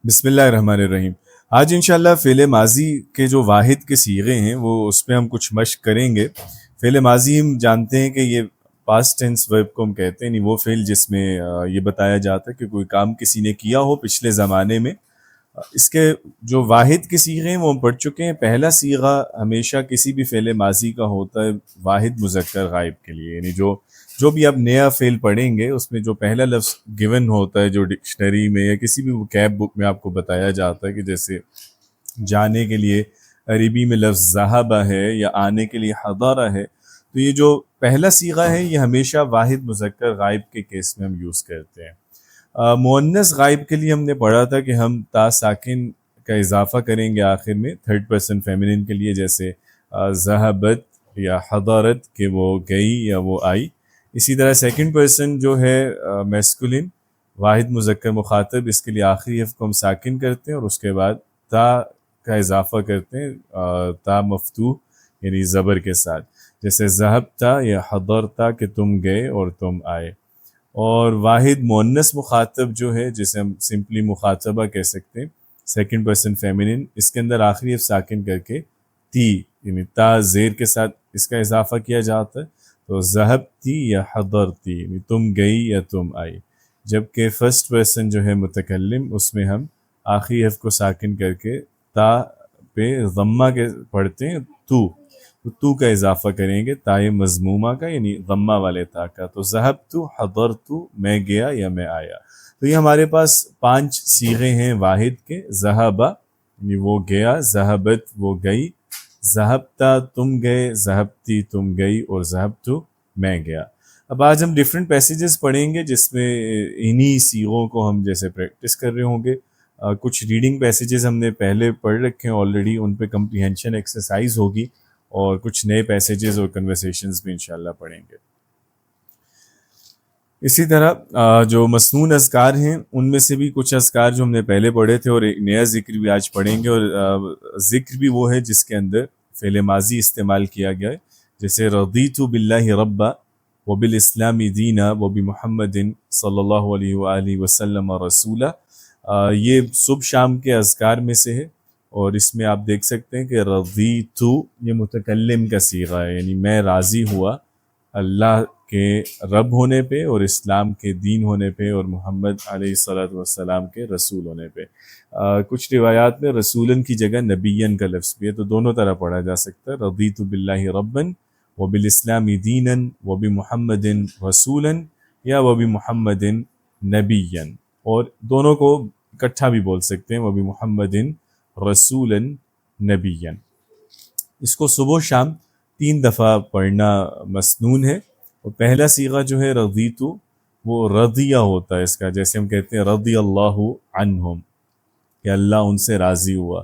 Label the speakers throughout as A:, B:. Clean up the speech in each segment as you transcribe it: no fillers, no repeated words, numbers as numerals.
A: بسم اللہ الرحمن الرحیم۔ آج انشاءاللہ فعل ماضی کے جو واحد کے صیغے ہیں وہ اس پہ ہم کچھ مشق کریں گے۔ فعل ماضی ہم جانتے ہیں کہ یہ پاسٹ ٹینس ورب کو ہم کہتے ہیں، یعنی وہ فعل جس میں یہ بتایا جاتا ہے کہ کوئی کام کسی نے کیا ہو پچھلے زمانے میں۔ اس کے جو واحد کے صیغے ہیں وہ ہم پڑھ چکے ہیں۔ پہلا صیغہ ہمیشہ کسی بھی فعل ماضی کا ہوتا ہے واحد مذکر غائب کے لیے، یعنی جو بھی آپ نیا فعل پڑھیں گے اس میں جو پہلا لفظ گیون ہوتا ہے، جو ڈکشنری میں یا کسی بھی وکیب بک میں آپ کو بتایا جاتا ہے، کہ جیسے جانے کے لیے عربی میں لفظ ذہبہ ہے یا آنے کے لیے حضارہ ہے، تو یہ جو پہلا صیغہ ہے یہ ہمیشہ واحد مذکر غائب کے کیس میں ہم یوز کرتے ہیں۔ مؤنث غائب کے لیے ہم نے پڑھا تھا کہ ہم تا ساکن کا اضافہ کریں گے آخر میں تھرڈ پرسن فیمنن کے لیے، جیسے ذہبت یا حضارت کہ وہ گئی یا وہ آئی۔ اسی طرح سیکنڈ پرسن جو ہے میسکولن واحد مذکر مخاطب، اس کے لیے آخری حرف کو ہم ساکن کرتے ہیں اور اس کے بعد تا کا اضافہ کرتے ہیں، تا مفتوح یعنی زبر کے ساتھ، جیسے ذہبتا یا حضرتا کہ تم گئے اور تم آئے۔ اور واحد مؤنث مخاطب جو ہے جسے ہم سمپلی مخاطبہ کہہ سکتے ہیں، سیکنڈ پرسن فیمنن، اس کے اندر آخری حرف ساکن کر کے تی یعنی تا زیر کے ساتھ اس کا اضافہ کیا جاتا ہے، تو ذہبتی یا حضرتی یعنی تم گئی یا تم آئی۔ جبکہ فرسٹ پرسن جو ہے متکلم، اس میں ہم آخری حرف کو ساکن کر کے تا پہ ضمہ کے پڑھتے ہیں، تو کا اضافہ کریں گے تائے مضمومہ کا یعنی ضمہ والے تا کا، تو ذہبتو حضرتو میں گیا یا میں آیا۔ تو یہ ہمارے پاس 5 صیغے ہیں واحد کے۔ ذہبہ یعنی وہ گیا، ذہبت وہ گئی، ذہبتا تم گئے، ذہبتی تم گئی، اور ذہبتو میں گیا۔ اب آج ہم ڈیفرنٹ پیسیجز پڑھیں گے جس میں انہی صیغوں کو ہم جیسے پریکٹس کر رہے ہوں گے۔ کچھ ریڈنگ پیسیجز ہم نے پہلے پڑھ رکھے ہیں آلریڈی، ان پہ کمپریہنشن ایکسرسائز ہوگی، اور کچھ نئے پیسیجز اور کنورسیشنز بھی انشاءاللہ پڑھیں گے۔ اسی طرح جو مسنون اذکار ہیں ان میں سے بھی کچھ اذکار جو ہم نے پہلے پڑھے تھے، اور ایک نیا ذکر بھی آج پڑھیں گے، اور ذکر بھی وہ ہے جس کے اندر فعل ماضی استعمال کیا گیا ہے، جیسے رضیت باللہ ربا وبالاسلام دینا وبمحمد صلی اللہ علیہ وآلہ وسلم رسولا۔ یہ صبح شام کے اذکار میں سے ہے، اور اس میں آپ دیکھ سکتے ہیں کہ رضیت یہ متکلم کا صیغہ ہے، یعنی میں راضی ہوا اللہ کے رب ہونے پہ اور اسلام کے دین ہونے پہ اور محمد علیہ الصلوۃ والسلام کے رسول ہونے پہ۔ کچھ روایات میں رسولن کی جگہ نبیًا کا لفظ بھی ہے، تو دونوں طرح پڑھا جا سکتا ہے، رضیت باللہ ربًا وبالاسلام دینا وبمحمد رسولا یا وبمحمد نبیًا، اور دونوں کو اکٹھا بھی بول سکتے ہیں، وبمحمد رسولا نبیًا۔ اس کو صبح و شام 3 دفعہ پڑھنا مسنون ہے۔ اور پہلا صیغہ جو ہے رضیتو وہ رضیہ ہوتا ہے اس کا، جیسے ہم کہتے ہیں رضی اللہ عنہم کہ اللہ ان سے راضی ہوا،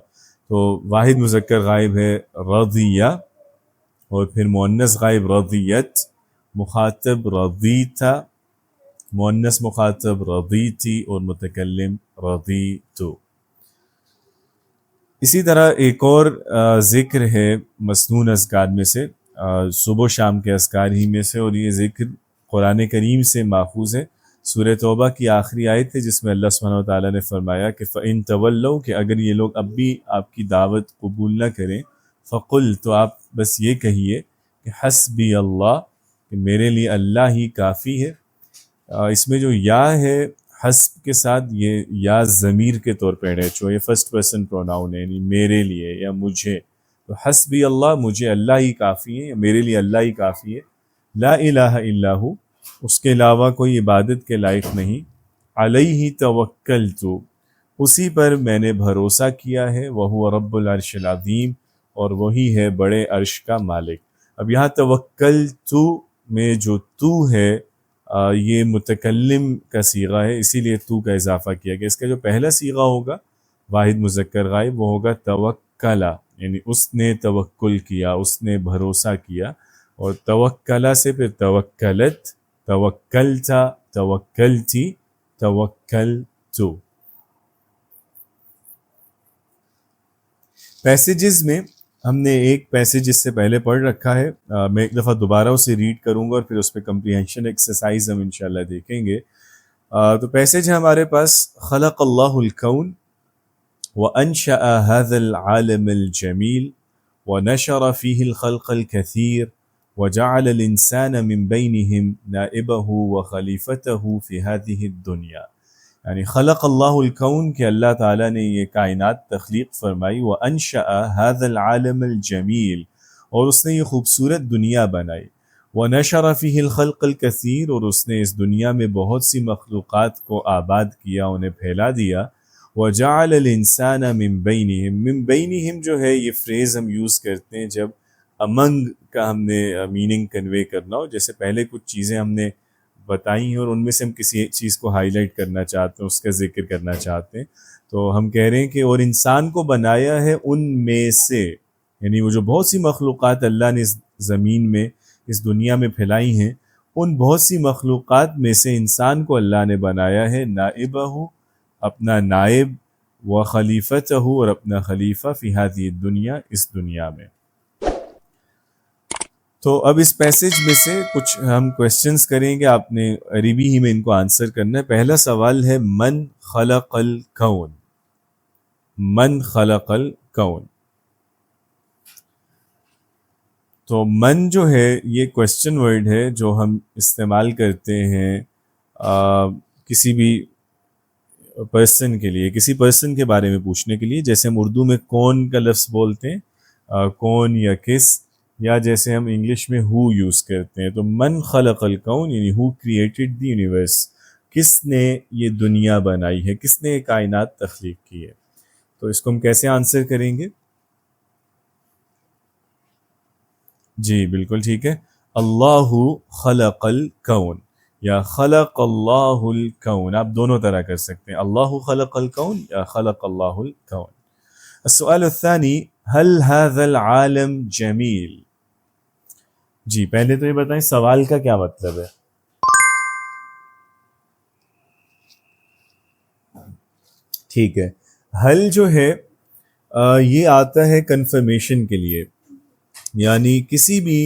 A: تو واحد مذکر غائب ہے رضیہ، اور پھر مؤنث غائب رضیت، مخاطب رضیتا، مؤنث مخاطب رضیتی، اور متکلم رضیتو۔ اسی طرح ایک اور ذکر ہے مسنون اذکار میں سے، صبح و شام کے اذکار ہی میں سے، اور یہ ذکر قرآن کریم سے ماخوذ ہے۔ سورہ توبہ کی آخری آیت ہے جس میں اللہ سبحانہ وتعالیٰ نے فرمایا کہ فَإِن تَوَلَّوْا کہ اگر یہ لوگ اب بھی آپ کی دعوت قبول نہ کریں، فَقُلْ تو آپ بس یہ کہیے کہ حسبی اللہ کہ میرے لیے اللہ ہی کافی ہے۔ اس میں جو یا ہے حسب کے ساتھ، یہ یا ضمیر کے طور پہ اٹیچ ہو، یہ فرسٹ پرسن پروناؤن ہے، یعنی میرے لیے یا مجھے، تو حسبی اللہ مجھے اللہ ہی کافی ہے، میرے لیے اللہ ہی کافی ہے، لا الہ الا ہو اس کے علاوہ کوئی عبادت کے لائق نہیں، علیہ توکلت اسی پر میں نے بھروسہ کیا ہے، وہو رب العرش العظیم اور وہی ہے بڑے عرش کا مالک۔ اب یہاں توکلت میں جو تو ہے یہ متکلم کا صیغہ ہے، اسی لیے تو کا اضافہ کیا گیا۔ اس کا جو پہلا صیغہ ہوگا واحد مذکر غائب وہ ہوگا توکلا، یعنی اس نے توکل کیا، اس نے بھروسہ کیا، اور توکلا سے پھر توکلت، توکلتا، توکلتی، توکلتو۔ پیسیجز میں ہم نے ایک پیسیج اس سے پہلے پڑھ رکھا ہے، میں ایک دفعہ دوبارہ اسے ریڈ کروں گا اور پھر اس پہ کمپریہنشن ایکسرسائز ہم انشاءاللہ دیکھیں گے۔ تو پیسیج ہے ہمارے پاس، خلق اللہ الکون وأنشأ هذا العالم الجميل ونشر فيه الخلق الكثير وجعل الإنسان من بينهم نائبه وخليفته في هذه الدنيا. یعنی خلق اللہ الکون کہ اللہ تعالیٰ نے یہ کائنات تخلیق فرمائی، وَأَنشَأَ هَذَا الْعَالَمَ الْجَمِيلِ اور اس نے یہ خوبصورت دنیا بنائی، وَنَشَرَ فِيهِ الْخَلْقَ الْكَثِيرِ اور اس نے اس دنیا میں بہت سی مخلوقات کو آباد کیا، انہیں پھیلا دیا، وَجَعَلَ الْإِنسَانَ مِن بَيْنِهِم من بینہم جو ہے یہ فریز ہم یوز کرتے ہیں جب امنگ کا ہم نے میننگ کنوے کرنا ہو، جیسے پہلے کچھ چیزیں ہم نے بتائی ہیں اور ان میں سے ہم کسی ایک چیز کو ہائی لائٹ کرنا چاہتے ہیں، اس کا ذکر کرنا چاہتے ہیں، تو ہم کہہ رہے ہیں کہ اور انسان کو بنایا ہے ان میں سے، یعنی وہ جو بہت سی مخلوقات اللہ نے اس زمین میں اس دنیا میں پھیلائی ہیں، ان بہت سی مخلوقات میں سے انسان کو اللہ نے بنایا ہے نائبہ، اپنا نائب، و خلیفتہ اور اپنا خلیفہ فی ہذہ الدنیا، اس دنیا میں۔ تو اب اس پیسج میں سے کچھ ہم کویسچنز کریں گے، آپ نے عربی ہی میں ان کو آنسر کرنا ہے۔ پہلا سوال ہے من خلق الکون، من خلق الکون۔ تو من جو ہے یہ کویسچن ورڈ ہے جو ہم استعمال کرتے ہیں کسی بھی پرسن کے لیے، کسی پرسن کے بارے میں پوچھنے کے لیے، جیسے ہم اردو میں کون کا لفظ بولتے ہیں، کون یا کس، یا جیسے ہم انگلش میں ہو یوز کرتے ہیں۔ تو من خلق الکون یعنی ہو کریٹڈ دی یونیورس، کس نے یہ دنیا بنائی ہے، کس نے یہ کائنات تخلیق کی ہے۔ تو اس کو ہم کیسے آنسر کریں گے؟ جی بالکل ٹھیک ہے، اللہ خلق الکون یا خلق اللہ الکون، آپ دونوں طرح کر سکتے ہیں، اللہ خلق الکون یا خلق اللہ الکون۔ السؤال الثانی هل هذا العالم جمیل؟ جی پہلے تو یہ بتائیں سوال کا کیا مطلب ہے؟ ٹھیک ہے، حل جو ہے یہ آتا ہے کنفرمیشن کے لیے، یعنی کسی بھی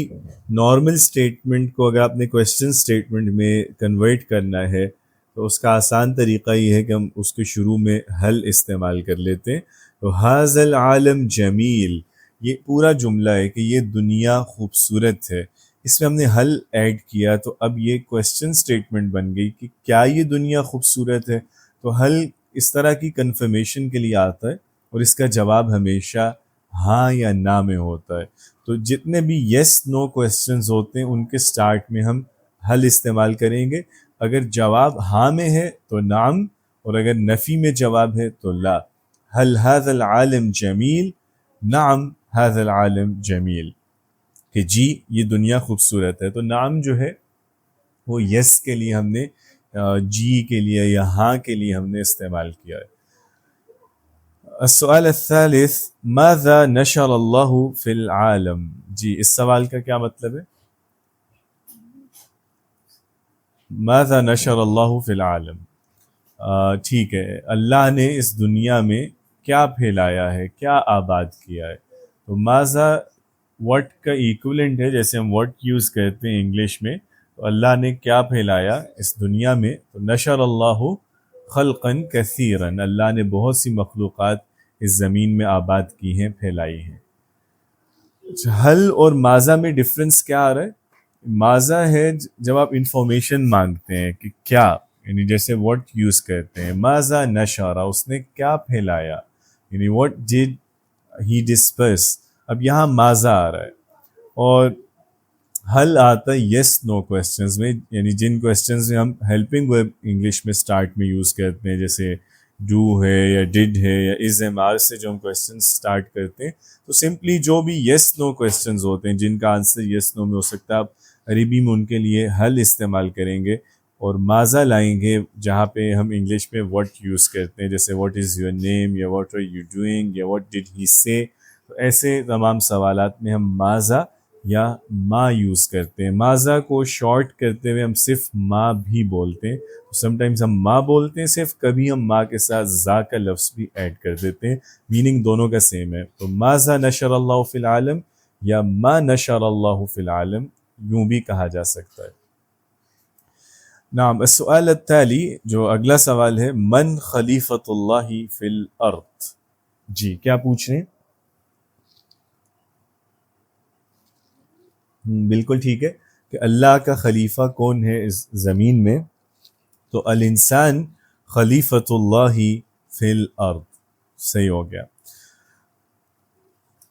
A: نارمل سٹیٹمنٹ کو اگر آپ نے کویسچن سٹیٹمنٹ میں کنورٹ کرنا ہے تو اس کا آسان طریقہ یہ ہے کہ ہم اس کے شروع میں حل استعمال کر لیتے ہیں۔ تو ھذا العالم جمیل، یہ پورا جملہ ہے کہ یہ دنیا خوبصورت ہے، اس میں ہم نے حل ایڈ کیا تو اب یہ کویسچن سٹیٹمنٹ بن گئی کہ کیا یہ دنیا خوبصورت ہے۔ تو حل اس طرح کی کنفرمیشن کے لیے آتا ہے اور اس کا جواب ہمیشہ ہاں یا نہ میں ہوتا ہے۔ تو جتنے بھی یس نو کویسچنز ہوتے ہیں ان کے سٹارٹ میں ہم حل استعمال کریں گے، اگر جواب ہاں میں ہے تو نعم، اور اگر نفی میں جواب ہے تو لا۔ هل هذا العالم جمیل؟ نعم هذا العالم جمیل، کہ جی یہ دنیا خوبصورت ہے۔ تو نعم جو ہے وہ یس کے لیے ہم نے جی کے لیے یا ہاں کے لیے ہم نے استعمال کیا ہے۔ السؤال الثالث ماذا نشر اللہ فی العالم؟ جی اس سوال کا کیا مطلب ہے؟ ماذا نشر اللہ فی العالم، ٹھیک ہے، اللہ نے اس دنیا میں کیا پھیلایا ہے، کیا آباد کیا ہے۔ تو ماذا وٹ کا ایکولنٹ ہے، جیسے ہم وٹ یوز کرتے ہیں انگلش میں، تو اللہ نے کیا پھیلایا اس دنیا میں، تو نشر اللہ خلقا کثیرا، اللہ نے بہت سی مخلوقات اس زمین میں آباد کی ہیں، پھیلائی ہیں۔ حل اور ماذا میں ڈفرنس کیا آ رہا ہے؟ ماذا ہے جب آپ انفارمیشن مانگتے ہیں کہ کیا، یعنی جیسے واٹ یوز کرتے ہیں، ماذا نشرا، اس نے کیا پھیلایا، یعنی واٹ ڈیڈ ہی ڈسپرس۔ اب یہاں ماذا آ رہا ہے، اور حل آتا ہے یس نو کویسچنز میں، یعنی جن کویسچنز میں ہم ہیلپنگ ورب انگلش میں سٹارٹ میں یوز کرتے ہیں، جیسے ڈو ہے یا ڈڈ ہے یا از ایم آر سے جو ہم کویسچنز سٹارٹ کرتے ہیں، تو سمپلی جو بھی یس نو کویسچنز ہوتے ہیں جن کا آنسر یس نو میں ہو سکتا ہے، آپ عربی میں ان کے لیے حل استعمال کریں گے، اور ماذا لائیں گے جہاں پہ ہم انگلش میں واٹ یوز کرتے ہیں، جیسے واٹ از یور نیم یا واٹ آر یو ڈوئنگ یا واٹ ڈڈ ہی سے۔ تو ایسے تمام سوالات میں ہم ماذا یا ما یوز کرتے ہیں۔ ماذا کو شارٹ کرتے ہوئے ہم صرف ما بھی بولتے ہیں، سم ٹائمز ہم ما بولتے ہیں صرف، کبھی ہم ما کے ساتھ ذا کا لفظ بھی ایڈ کر دیتے ہیں، میننگ دونوں کا سیم ہے۔ تو ماذا نشر اللہ فی العالم یا ما نشر اللہ فی العالم یوں بھی کہا جا سکتا ہے۔ نعم، السؤال التالی جو اگلا سوال ہے من خلیفۃ اللہ فی الارض؟ جی کیا پوچھ رہے ہیں؟ بالکل ٹھیک ہے کہ اللہ کا خلیفہ کون ہے اس زمین میں، تو الانسان خلیفۃ اللہ فی الارض، صحیح ہو گیا۔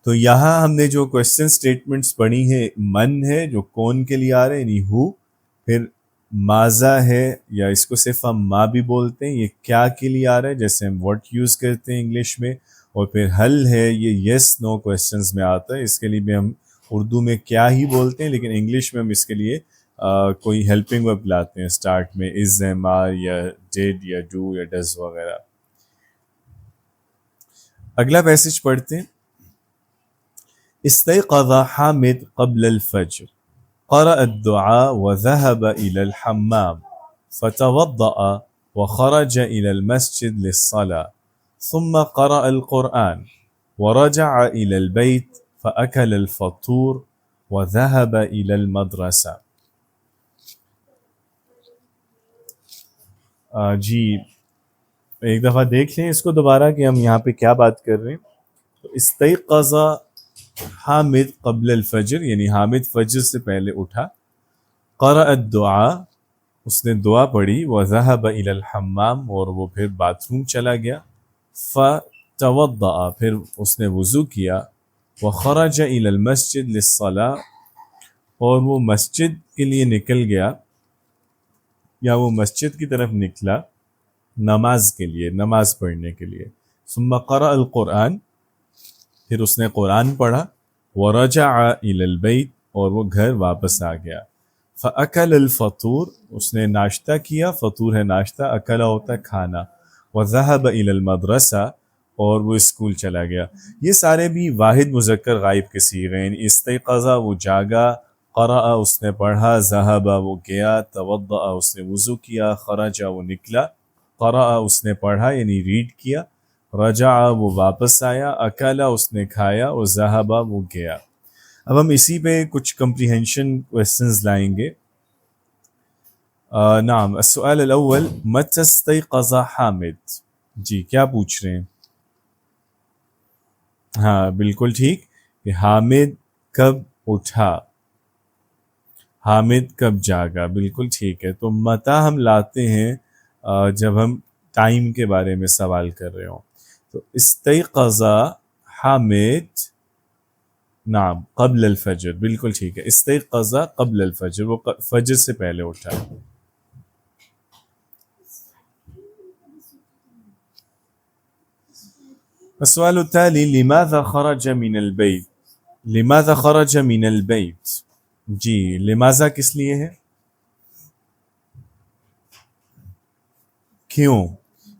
A: تو یہاں ہم نے جو کوشچن سٹیٹمنٹس پڑھی ہیں، من ہے جو کون کے لیے آ رہے ہیں یعنی ہو، پھر ماذا ہے یا اس کو صرف ہم ما بھی بولتے ہیں، یہ کیا کے لیے آ رہا ہے جیسے ہم واٹ یوز کرتے ہیں انگلش میں، اور پھر حل ہے یہ یس نو کوشچنز میں آتا ہے، اس کے لیے بھی ہم اردو میں کیا ہی بولتے ہیں لیکن انگلش میں ہم اس کے لیے کوئی ہیلپنگ ورب لاتے ہیں سٹارٹ میں، از ہے، ما یا ڈیڈ یا ڈو یا ڈز وغیرہ۔ اگلا پیسج پڑھتے ہیں۔ استيقظ حامد قبل الفجر، قرأ الدعاء وذهب إلى الحمام، فتوضأ وخرج إلى المسجد للصلاة، ثم قرأ القرآن ورجع إلى البيت فأكل الفطور وذهب إلى المدرسة۔ جی ایک دفعہ دیکھ لیں اس کو دوبارہ کہ ہم یہاں پہ کیا بات کر رہے ہیں۔ تو استيقظ حامد قبل الفجر یعنی حامد فجر سے پہلے اٹھا، قرأ الدعاء اس نے دعا پڑھی، وذهب الى الحمام اور وہ پھر باتھ روم چلا گیا، فتوضأ پھر اس نے وضو کیا، وخرج الى المسجد للصلاة اور وہ مسجد کے لیے نکل گیا یا وہ مسجد کی طرف نکلا نماز کے لیے، نماز پڑھنے کے لیے، ثم قرأ القرآن پھر اس نے قرآن پڑھا، ورجع الى البیت اور وہ گھر واپس آ گیا، فأکل الفطور اس نے ناشتہ کیا، فطور ہے ناشتہ، اکلا ہوتا ہے کھانا، وذهب الى المدرسہ اور وہ اسکول چلا گیا۔ یہ سارے بھی واحد مذکر غائب کے صیغے ہیں، استيقظ وہ جاگا، قرأ اس نے پڑھا، ذهب وہ گیا، توضأ اس نے وضو کیا، خرج وہ نکلا، قرأ اس نے پڑھا یعنی ریڈ کیا، رجع وہ واپس آیا، اکلا اس نے کھایا، اور ذهب وہ گیا۔ اب ہم اسی پہ کچھ کمپریہنشن کویسچنز لائیں گے۔ نعم السؤال الاول متى استيقظ حامد، جی کیا پوچھ رہے ہیں؟ ہاں بالکل ٹھیک کہ حامد کب اٹھا، حامد کب جاگا، بالکل ٹھیک ہے۔ تو متا ہم لاتے ہیں جب ہم ٹائم کے بارے میں سوال کر رہے ہوں، تو استيقظ حامد نعم قبل الفجر، بالکل ٹھیک ہے، استيقظ قبل الفجر وہ فجر سے پہلے اٹھا۔ السؤال التالي لماذا خرج من البيت، لماذا خرج من البيت، جی لماذا کس لیے ہے، کیوں؟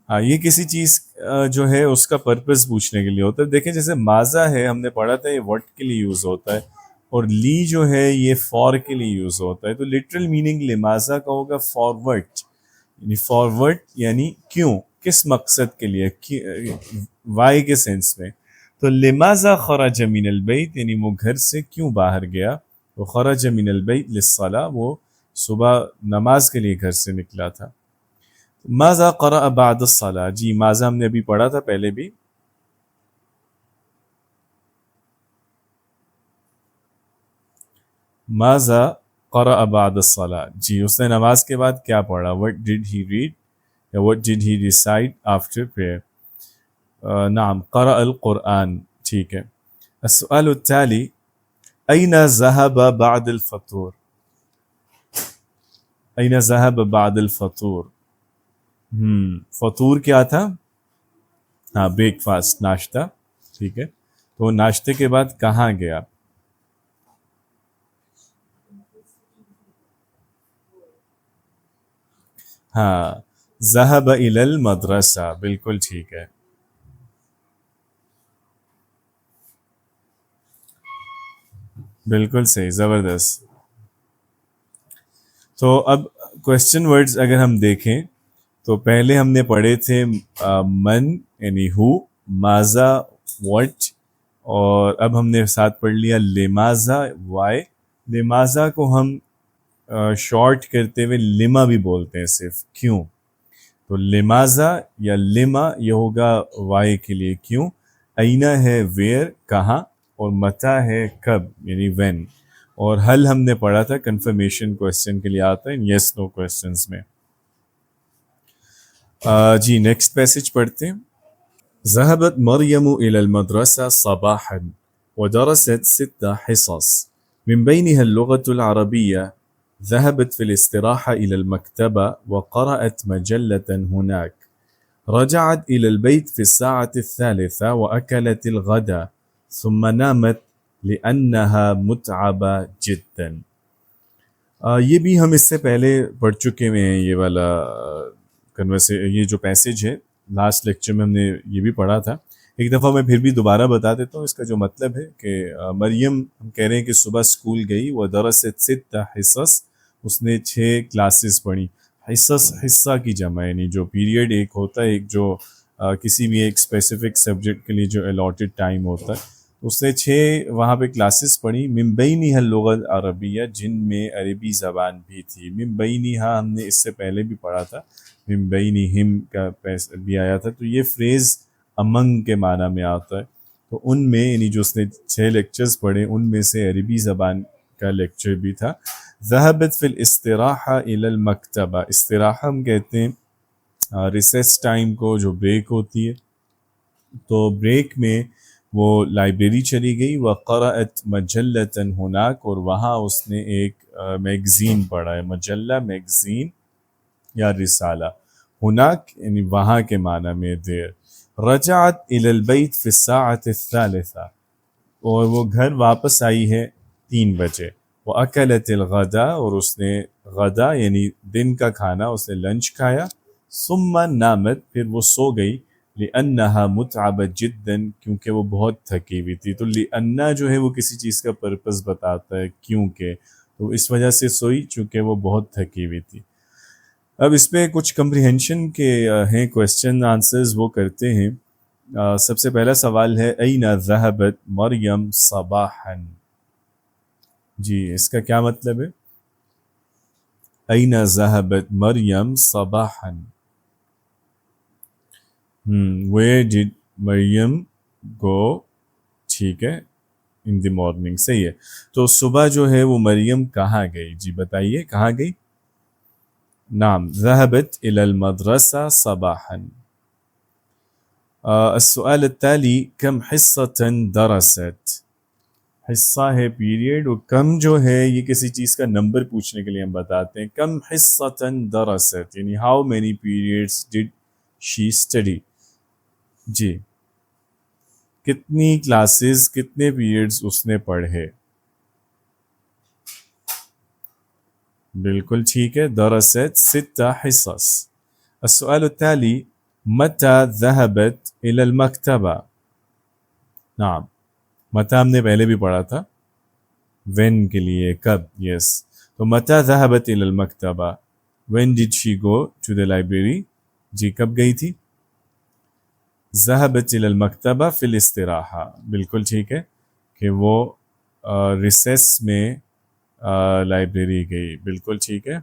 A: ہاں یہ کسی چیز جو ہے اس کا پرپس پوچھنے کے لیے ہوتا ہے۔ دیکھیں جیسے ماذا ہے ہم نے پڑھا تھا یہ وٹ کے لیے یوز ہوتا ہے، اور لی جو ہے یہ فار کے لیے یوز ہوتا ہے، تو لٹرل میننگ لماذا کا ہوگا فارورڈ، یعنی فارورڈ یعنی کیوں، کس مقصد کے لیے، وائی کے سینس میں۔ تو لماذا خرج من البیت یعنی وہ گھر سے کیوں باہر گیا، وہ خرج من البیت للصلاة وہ صبح نماز کے لیے گھر سے نکلا تھا۔ ماذا قرأ بعد الصلاة، جی ماذا ہم نے ابھی پڑھا تھا پہلے بھی، ماذا قرأ بعد الصلاة، جی اس نے نماز کے بعد کیا پڑھا، what did he read یا what did he recite after prayer۔ نعم قرأ القرآن، ٹھیک ہے۔ السؤال التالي أين ذهب بعد الفطور، أين ذهب بعد الفطور، فطور کیا تھا، ہاں بریک فاسٹ ناشتہ، ٹھیک ہے، تو ناشتے کے بعد کہاں گیا، ہاں ذهب الى المدرسہ، بالکل ٹھیک ہے۔ بالکل صحیح، زبردست۔ تو اب کوشچن ورڈز اگر ہم دیکھیں تو پہلے ہم نے پڑھے تھے من یعنی ہو، ماذا واٹ، اور اب ہم نے ساتھ پڑھ لیا لماذا وائی۔ لماذا کو ہم شارٹ کرتے ہوئے لما بھی بولتے ہیں صرف، کیوں، تو لماذا یا لما یہ ہوگا وائی کے لیے کیوں، اینا ہے ویئر کہاں، اور متا ہے کب یعنی وین، اور حل ہم نے پڑھا تھا کنفرمیشن کویسچن کے لیے آتا ہے یس نو کویسچنس میں۔ جی نیکسٹ پیسج پڑھتے ہیں۔ ذهبت مريم إلى المدرسة صباحا ودرست 6 حصص من بينها اللغة العربية. ذهبت في الاستراحة إلى المكتبة وقرأت مجلة هناك. رجعت إلى البيت في الساعة 3 وأكلت الغداء ثم نامت لأنها متعبة جدا۔ یہ بھی ہم اس سے پہلے پڑھ چکے ہوئے ہیں، یہ والا یہ جو پیسج ہے لاسٹ لیکچر میں ہم نے یہ بھی پڑھا تھا۔ ایک دفعہ میں پھر بھی دوبارہ بتا دیتا ہوں۔ اس کا جو مطلب ہے کہ مریم ہم کہہ رہے ہیں کہ صبح اسکول گئی، وہ درست 6 حصص، اس نے 6 کلاسز پڑھی۔ حصص حصہ کی جمع یعنی جو پیریڈ ایک ہوتا ہے، ایک جو کسی بھی ایک اسپیسیفک سبجیکٹ کے لیے جو الاٹڈ ٹائم ہوتا ہے، اس نے 6 وہاں پہ کلاسز پڑھی۔ من بینہا اللغۃ العربیہ، جن میں عربی زبان بھی تھی۔ من بینہا ہم نے اس سے پہلے بھی پڑھا تھا، من بینہم کا بھی آیا تھا، تو یہ فریز امنگ کے معنی میں آتا ہے۔ تو ان میں یعنی جو اس نے 6 لیکچرز پڑھے ان میں سے عربی زبان کا لیکچر بھی تھا۔ ذہبت فی الاستراحہ الی المکتبہ، استراحہ ہم کہتے ہیں ریسیس ٹائم کو، جو بریک ہوتی ہے، تو بریک میں وہ لائبریری چلی گئی۔ وقرأت مجلۃ ہناک، اور وہاں اس نے ایک میگزین پڑھا ہے، مجلہ میگزین یا رسالہ، ہناک یعنی وہاں کے معنی میں دیر۔ رجعت الی البیت فی الساعۃ الثالثہ، اور وہ گھر واپس آئی ہے 3 بجے۔ وأکلت الغداء، اور اس نے غدا یعنی دن کا کھانا، اس نے لنچ کھایا۔ ثم نامت، پھر وہ سو گئی۔ لأنها متعبت جدا، کیونکہ وہ بہت تھکی ہوئی تھی۔ تو لأن جو ہے وہ کسی چیز کا پرپس بتاتا ہے، کیونکہ، تو اس وجہ سے سوئی چونکہ وہ بہت تھکی ہوئی تھی۔ اب اس پہ کچھ کمپریہنشن کے ہیں کویسچن آنسرز، وہ کرتے ہیں۔ سب سے پہلا سوال ہے این ذہبت مریم صباحا، جی اس کا کیا مطلب ہے؟ این ذہبت مریم صباحا، where did مریم go، ٹھیک ہے، in the morning، صحیح ہے۔ تو صبح جو ہے وہ مریم کہاں گئی؟ جی بتائیے کہاں گئی؟ نعم، ذهبت إلى المدرسة صباحا۔ السؤال التالي كم حصة درست، حصہ ہے پیریڈ، اور کم جو ہے یہ کسی چیز کا نمبر پوچھنے کے لیے ہم بتاتے ہیں۔ کم حصة درست یعنی how many periods did she study، جی کتنی کلاسز، کتنے پیریڈز اس نے پڑھے؟ بالکل ٹھیک ہے، درست 6 حصص۔ السؤال التالي متى ذهبت إلى المكتبة، نعم متى ہم نے پہلے بھی پڑھا تھا، when کے لیے کب، یس، تو متى ذهبت إلى المكتبة، when did she go to the library، جی کب گئی تھی؟ ذهبت إلى المكتبة في الاستراحة، بالکل ٹھیک ہے کہ وہ ریسیس میں لائبریری گئی، بالکل ٹھیک ہے۔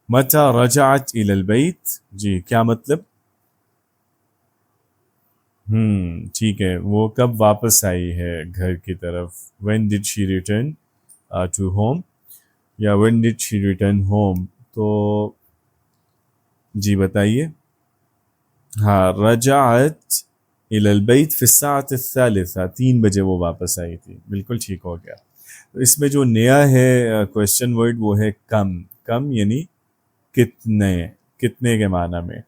A: متى رجعت إلى البيت، جی کیا مطلب؟ ٹھیک ہے، وہ کب واپس آئی ہے گھر کی طرف، when did she return to home، یا when did she return home، تو جی بتائیے۔ ہاں، رجعت إلى البيت في الساعة الثالثة، 3 بجے وہ واپس آئی تھی، بالکل ٹھیک ہو گیا۔ اس میں جو نیا ہے کویسچن ورڈ وہ ہے کم، کم یعنی کتنے، کتنے کے معنی میں،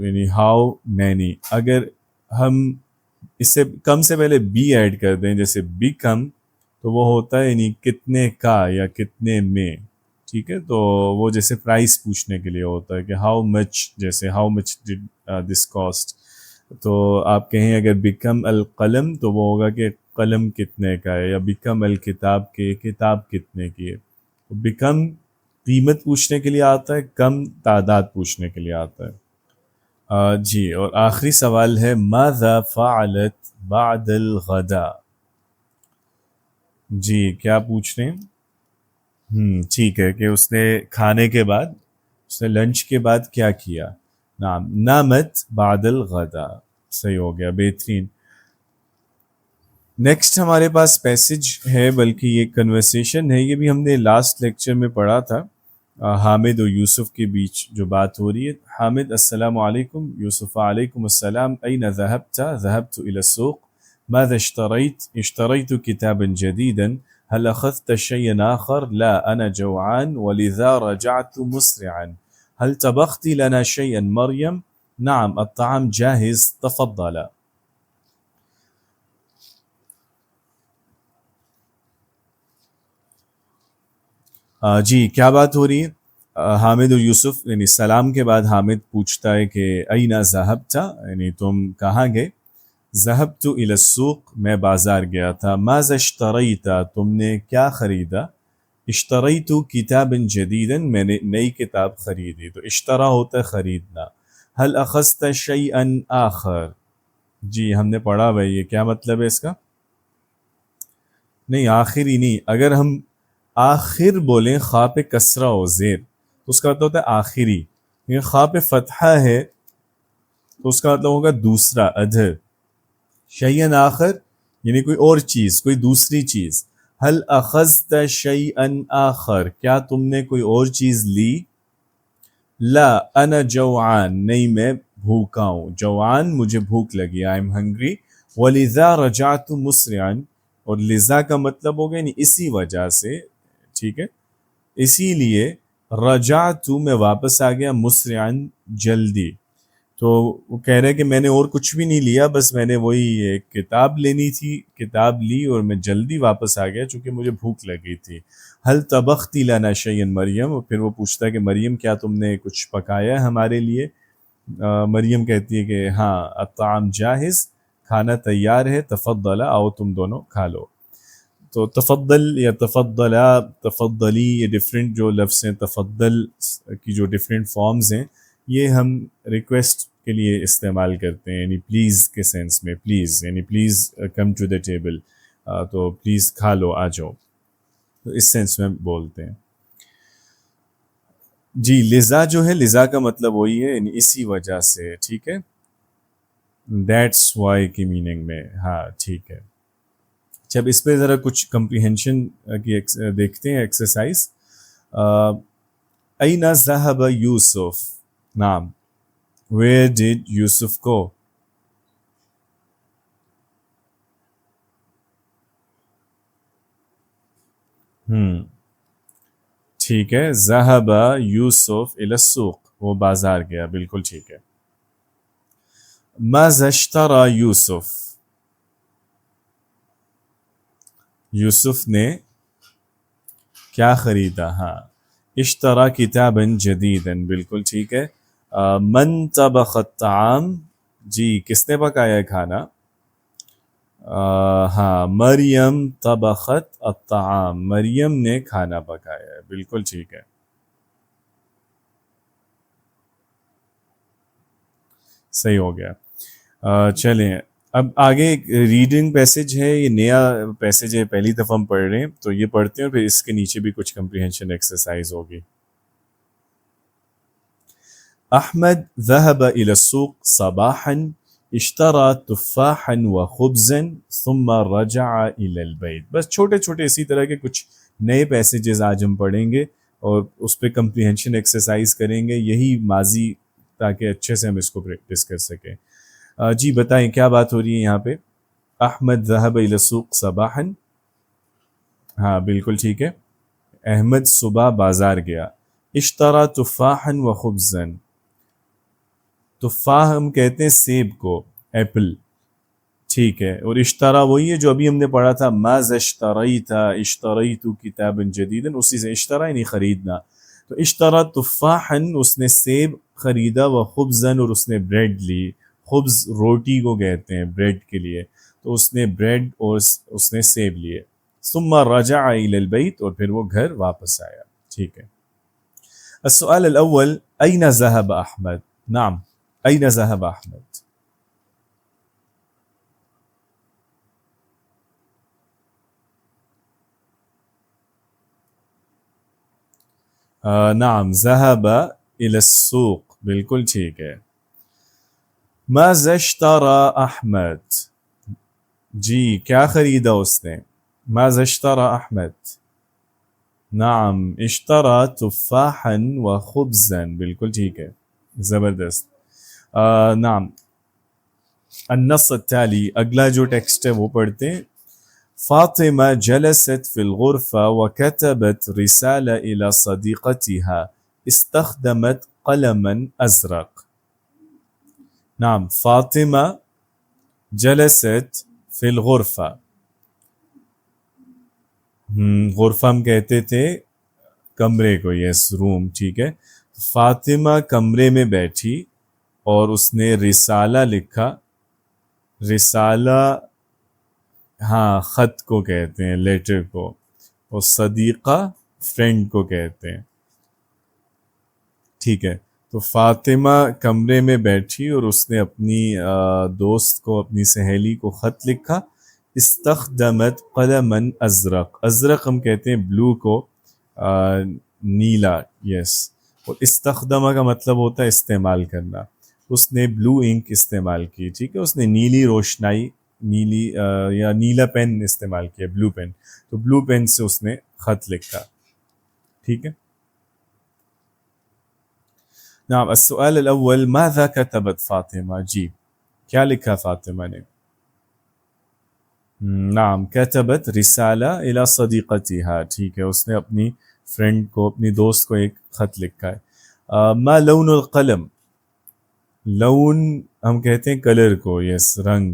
A: یعنی ہاؤ مینی۔ اگر ہم اس سے کم سے پہلے بی ایڈ کر دیں جیسے بی کم، تو وہ ہوتا ہے یعنی کتنے کا یا کتنے میں، ٹھیک ہے، تو وہ جیسے پرائس پوچھنے کے لیے ہوتا ہے کہ ہاؤ مچ، جیسے ہاؤ مچ ڈڈ دس کاسٹ، تو آپ کہیں اگر بیکم القلم تو وہ ہوگا کہ قلم کتنے کا ہے، یا بیکم الکتاب کے کتاب کتنے کی ہے۔ تو بیکم قیمت پوچھنے کے لیے آتا ہے، کم تعداد پوچھنے کے لیے آتا ہے۔ جی اور آخری سوال ہے ماذا فعلت بعد الغداء، جی کیا پوچھ رہے ہیں؟ ٹھیک ہے کہ اس نے کھانے کے بعد، اس نے لنچ کے بعد کیا کیا؟ نعم نامت بعد الغدا. صحیح ہو گیا, بہترین. نیکسٹ ہمارے پاس پیسج ہے, بلکہ یہ کنورسیشن ہے, یہ بھی ہم نے لاسٹ لیکچر میں پڑھا تھا. حامد اور یوسف کے بیچ جو بات ہو رہی ہے. حامد السلام علیکم. یوسف علیکم السلام. أين ذهبت؟ ذهبت إلى السوق. ماذا اشتريت؟ اشتريت كتابا جديدا. هل أخذت شيئا آخر؟ لا أنا جوعان ولذا رجعت مسرعا. هل طبخت لنا شيئا مريم؟ نعم الطعام جاهز تفضل. جی کیا بات ہو رہی ہے؟ حامد اور یوسف, یعنی سلام کے بعد حامد پوچھتا ہے کہ اینا ذہبت, یعنی تم کہاں گئے؟ ذہبت الی السوق, میں بازار گیا تھا. ماذا اشتریت, تم نے کیا خریدا؟ اشتریت کتابا جدیدا, میں نے نئی کتاب خریدی. تو اشترا ہوتا ہے خریدنا. هل اخذت شیئا آخر؟ جی ہم نے پڑھا بھائی, یہ کیا مطلب ہے اس کا؟ نہیں آخری نہیں, اگر ہم آخر بولیں خا پہ کسرہ ہو زیر تو اس کا مطلب ہوتا ہے آخری. لیکن خا پہ فتحہ ہے تو اس کا مطلب ہوگا دوسرا, ادھر. شیئن آخر یعنی کوئی اور چیز, کوئی دوسری چیز. هل اخذت شیئا آخر, کیا تم نے کوئی اور چیز لی؟ لا انا جوعان, نہیں میں بھوکا ہوں. جوعان مجھے بھوک لگی, آئی ایم ہنگری. ولذا رجعت مسرعا, اور لذا کا مطلب ہوگا یعنی اسی وجہ سے, ٹھیک ہے, اسی لیے. رجعت میں واپس آ گیا, مسرعن جلدی. تو وہ کہہ رہے کہ میں نے اور کچھ بھی نہیں لیا, بس میں نے وہی ایک کتاب لینی تھی, کتاب لی اور میں جلدی واپس آ گیا چونکہ مجھے بھوک لگی تھی. هل طبخت لنا شيئا مریم, اور پھر وہ پوچھتا ہے کہ مریم کیا تم نے کچھ پکایا ہے ہمارے لیے؟ مریم کہتی ہے کہ ہاں الطعام جاہز, کھانا تیار ہے. تفضل, آؤ تم دونوں کھا لو. تو تفضل یا تفضلا, تفضلی, یہ ڈیفرنٹ جو لفظ ہیں تفضل کی جو ڈیفرنٹ فارمز ہیں, یہ ہم ریکویسٹ کے لیے استعمال کرتے ہیں, یعنی پلیز کے سینس میں. پلیز یعنی please come to the table, تو پلیز کھا لو, آ جاؤ, تو اس سینس میں بولتے ہیں. جی لذا جو ہے, لذا کا مطلب وہی ہے یعنی اسی وجہ سے, ٹھیک ہے, دیٹس وائی کی میننگ میں. ہاں ٹھیک ہے. جب اس پہ ذرا کچھ کمپریہنشن کی دیکھتے ہیں ایکسرسائز. اینا ذہب یوسف, نعم where did یوسف go? ٹھیک ہے, ذہب یوسف الی السوق, وہ بازار گیا, بالکل ٹھیک ہے. ماذا اشترى یوسف, یوسف نے کیا خریدا؟ ہاں اشترى کتابا جدیدا, بالکل ٹھیک ہے. من طبخ الطعام, جی کس نے پکایا ہے کھانا؟ ہاں مریم طبخت الطعام, مریم نے کھانا پکایا ہے, بالکل ٹھیک ہے. صحیح ہو گیا. چلیں اب آگے ایک ریڈنگ پیسج ہے, یہ نیا پیسج ہے, پہلی دفعہ ہم پڑھ رہے ہیں, تو یہ پڑھتے ہیں اور پھر اس کے نیچے بھی کچھ کمپریہنشن ایکسرسائز ہوگی. احمد ذهب الى السوق صباحا, اشترى تفاحا وخبزا ثم رجع الى البيت. بس چھوٹے چھوٹے اسی طرح کے کچھ نئے پیسیجز آج ہم پڑھیں گے اور اس پہ کمپریہنشن ایکسرسائز کریں گے, یہی ماضی, تاکہ اچھے سے ہم اس کو پریکٹس کر سکیں. جی بتائیں کیا بات ہو رہی ہے یہاں پہ؟ احمد ذهب الى السوق صباحا, ہاں بالکل ٹھیک ہے. احمد صبح بازار گیا. اشترى تفاحا وخبزا, تفاح ہم کہتے ہیں سیب کو, ایپل, ٹھیک ہے. اور اشترا وہی ہے جو ابھی ہم نے پڑھا تھا, ماذا اشتریت, اشتریت کتابا جدیدا, اسی سے اشترا یعنی خریدنا. تو اشترا تفاحا, اس نے سیب خریدا, و خبزا, اور اس نے بریڈ لی. خبز روٹی کو کہتے ہیں بریڈ کے لیے, تو اس نے بریڈ اور اس نے سیب لیے. ثم رجع الى البيت, اور پھر وہ گھر واپس آیا, ٹھیک ہے. السؤال الاول اين ذهب احمد؟ نعم أين ذهب أحمد؟ نعم ذهب إلى السوق, بالکل ٹھیک ہے. ماذا اشترى احمد. جی کیا خریدا اس نے. ماذا اشترى احمد. نعم اشترى تفاحا وخبزا. بالکل ٹھیک ہے. زبردست. نعم. النص التالي اگلا جو ٹیکسٹ ہے وہ پڑھتے ہیں. فاطمة جلست في الغرفة وكتبت رسالة إلى صديقتها استخدمت قلما أزرق. نعم فاطمة جلست في الغرفة. غرفہ ہم کہتے تھے کمرے کو. یس روم. ٹھیک ہے. فاطمہ کمرے میں بیٹھی اور اس نے رسالہ لکھا. رسالہ ہاں خط کو کہتے ہیں لیٹر کو. اور صدیقہ فرینڈ کو کہتے ہیں. ٹھیک ہے. تو فاطمہ کمرے میں بیٹھی اور اس نے اپنی دوست کو اپنی سہیلی کو خط لکھا. استخدمت قلما ازرق. ازرق ہم کہتے ہیں بلو کو. نیلا. یس. اور استخدمہ کا مطلب ہوتا ہے استعمال کرنا. اس نے بلو انک استعمال کی. ٹھیک ہے. اس نے نیلی روشنائی نیلی یا نیلا پین استعمال کیا. بلو پین. تو بلو پین سے اس نے خط لکھا. ٹھیک ہے. نعم السؤال الاول ماذا كتبت فاطمہ. جی کیا لکھا فاطمہ نے. نعم كتبت رسالہ الى صدیقتها. ٹھیک ہے. اس نے اپنی فرینڈ کو اپنی دوست کو ایک خط لکھا ہے. ما لون القلم. لون ہم کہتے ہیں کلر کو. یس رنگ.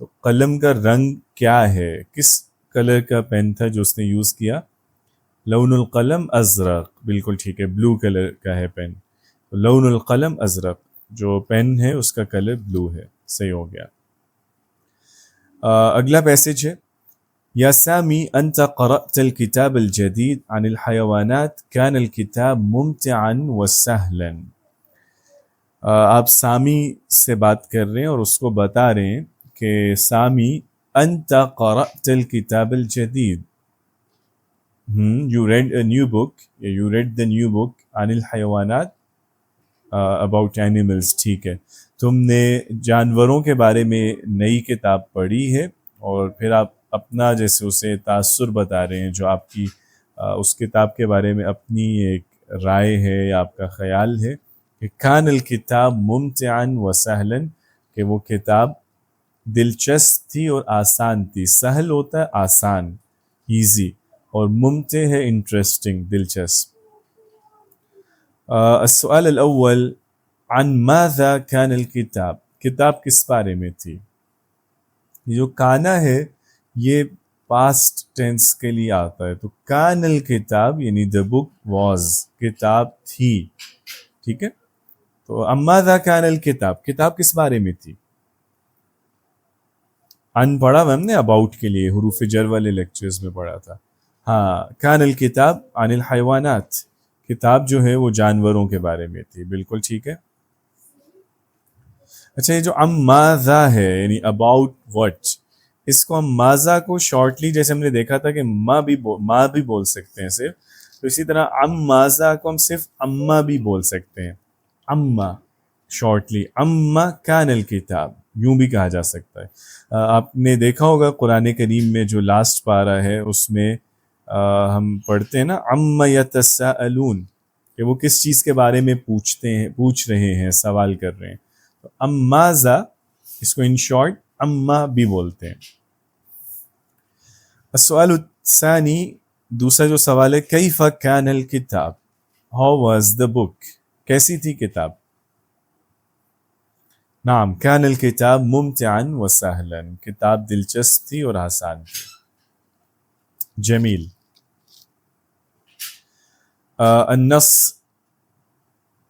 A: تو قلم کا رنگ کیا ہے. کس کلر کا پین تھا جو اس نے یوز کیا. لون القلم ازرق. بالکل ٹھیک ہے. بلو کلر کا ہے پین. لون القلم ازرق. جو پین ہے اس کا کلر بلو ہے. صحیح ہو گیا. اگلا پیسج ہے. يا سامي أنت قرأت الكتاب الجديد عن الحيوانات كان الكتاب ممتعا وسهلا. آپ سامی سے بات کر رہے ہیں اور اس کو بتا رہے ہیں کہ سامی أنت قرأت الكتاب الجديد. You read a new book. You read the new book عن الحيوانات about animals. ٹھیک ہے. تم نے جانوروں کے بارے میں نئی کتاب پڑھی ہے اور پھر آپ اپنا جیسے اسے تاثر بتا رہے ہیں جو آپ کی اس کتاب کے بارے میں اپنی ایک رائے ہے یا آپ کا خیال ہے کہ کان الکتاب ممتعا وسہلا کہ وہ کتاب دلچسپ تھی اور آسان تھی. سہل ہوتا ہے آسان ایزی اور ممتع ہے انٹرسٹنگ دلچسپ. السؤال الاول عن ماذا كان الكتاب. کتاب کس بارے میں تھی. یہ جو کانا ہے یہ پاسٹ ٹینس کے لیے آتا ہے. تو کان الکتاب یعنی the book was کتاب تھی. ٹھیک ہے. تو عن ماذا كان الکتاب کتاب کس بارے میں تھی. ان پڑھا ہم نے اباؤٹ کے لیے حروف جر والے لیکچرز میں پڑھا تھا. ہاں کان الکتاب عن الحیوانات کتاب جو ہے وہ جانوروں کے بارے میں تھی. بالکل ٹھیک ہے. اچھا یہ جو ام ماذا ہے یعنی اباؤٹ وٹ اس کو ہم ماذا کو شارٹلی جیسے ہم نے دیکھا تھا کہ ماں بھی بول سکتے ہیں صرف. تو اسی طرح ام ماذا کو ہم صرف اما بھی بول سکتے ہیں. اما شارٹلی اما کان الکتاب یوں بھی کہا جا سکتا ہے. آپ نے دیکھا ہوگا قرآن کریم میں جو لاسٹ پارہ ہے اس میں ہم پڑھتے ہیں نا اما یتساءلون کہ وہ کس چیز کے بارے میں پوچھ رہے ہیں سوال کر رہے ہیں. تو ام ماذا اس کو ان شارٹ اما بھی بولتے ہیں. السؤال الثانی دوسرا جو سوال ہے کیف کان الکتاب ہاؤ واز دا بک کیسی تھی کتاب. نعم کان الکتاب ممتعا وسہلا کتاب دلچسپ تھی اور آسان تھی. جمیل. النص